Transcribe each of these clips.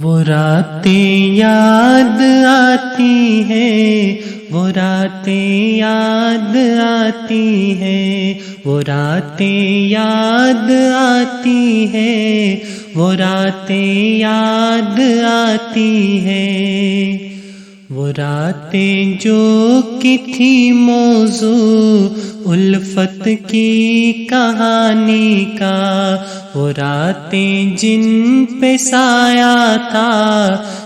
وہ راتیں یاد آتی ہے، وہ راتیں یاد آتی ہے، وہ راتیں یاد آتی ہے، وہ راتیں یاد آتی ہے، وہ راتیں جو کی تھی موضوع الفت کی کہانی کا، وہ راتیں جن پہ سایہ تھا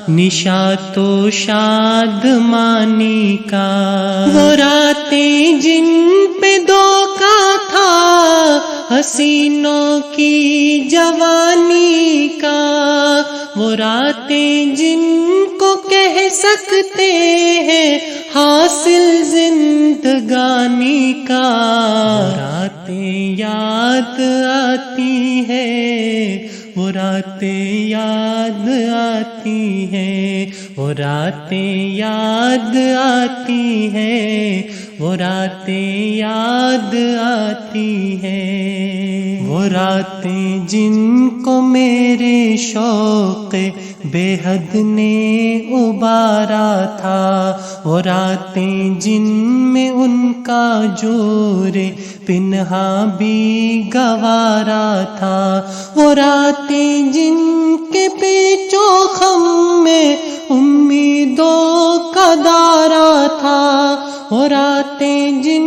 نشاط و شادمانی کا، وہ راتیں جن پہ دھوکا تھا حسینوں کی جوانی کا، وہ راتیں جن کو کہہ سکتے ہیں حاصل زندگانی کا، وہ راتیں یاد آتی ہے، وہ راتیں یاد آتی ہے، وہ راتیں یاد آتی ہے، وہ راتیں یاد آتی ہے، وہ راتیں جن کو میرے شوق بے حد نے ابارا تھا، وہ راتیں جن میں ان کا جور پنہا بھی گوارا تھا، وہ راتیں جن کے پیچ و خم میں امیدوں کا دارا تھا، وہ راتیں جن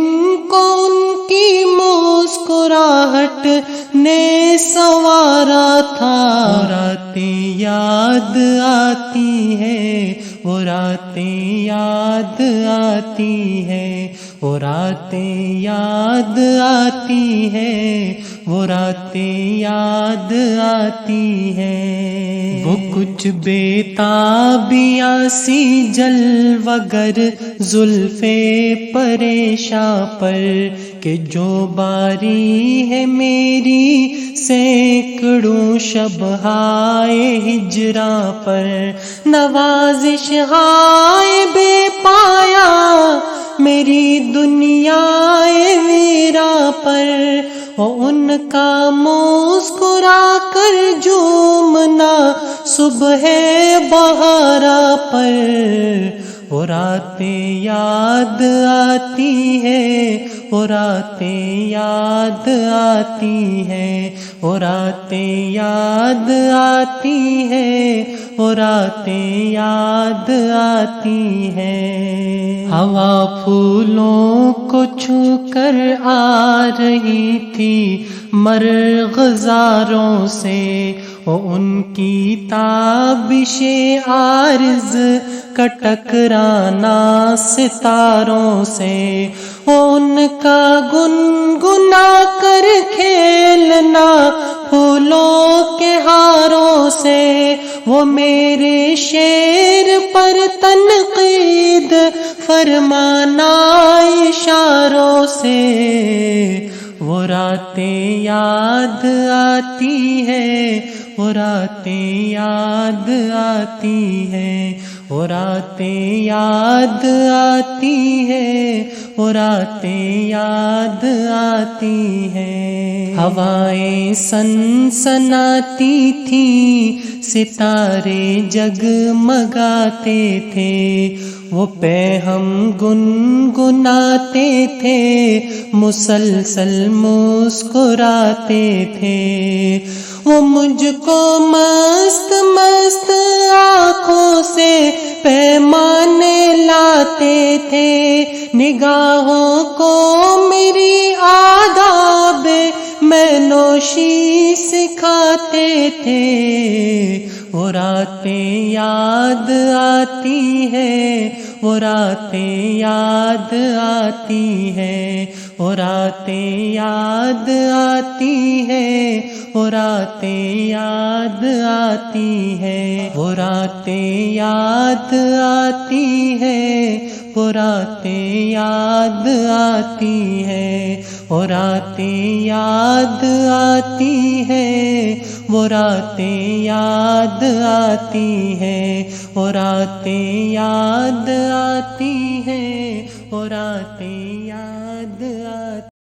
کو ان کی مسکراہٹ نے سنوارا تھا، وہ راتیں یاد آتی ہے، وہ راتیں یاد آتی ہے، وہ راتیں یاد آتی ہے، وہ راتیں یاد آتی ہے، وہ کچھ بےتابیاں سی جلوگر زلف پریشاں پر کہ جو باری ہے میری سینکڑوں شبہائے ہجراں پر، نوازش ہائے بے پایا میری دنیا ویراں پر، ان کا مسکرا کر جھومنا صبح بہارا پر، وہ راتیں یاد آتی ہے، وہ راتیں یاد آتی ہے، وہ راتیں یاد آتی ہے، وہ راتیں یاد آتی ہے، ہوا پھولوں کو چھو کر آ رہی تھی مرغزاروں سے، ان کی تابش عارض کا ٹکرانا ستاروں سے، ان کا گنگنا کر کھیلنا پھولوں کے ہاروں سے، وہ میرے شعر پر تنقید فرمانا اشاروں سے، وہ راتیں یاد آتی ہے، وہ راتیں یاد آتی ہے، وہ راتیں یاد آتی ہے، وہ راتیں یاد آتی ہے، ہوائیں سنسناتی تھیں ستارے جگمگاتے تھے، وہ پہ ہم گنگناتے تھے مسلسل مسکراتے تھے، وہ مجھ کو مست مست آنکھوں سے پیمانے لاتے تھے، نگاہوں کو میری آداب میں نوشی سکھاتے تھے، وہ راتیں یاد آتی ہے، وہ راتیں یاد آتی ہے، وہ راتیں یاد آتی ہے، وہ راتیں یاد آتی ہے، وہ راتیں یاد آتی ہے، وہ راتیں یاد آتی ہے، وہ راتیں یاد آتی ہے، وہ راتیں یاد آتی ہے، وہ راتیں یاد آتی ہے، وہ راتیں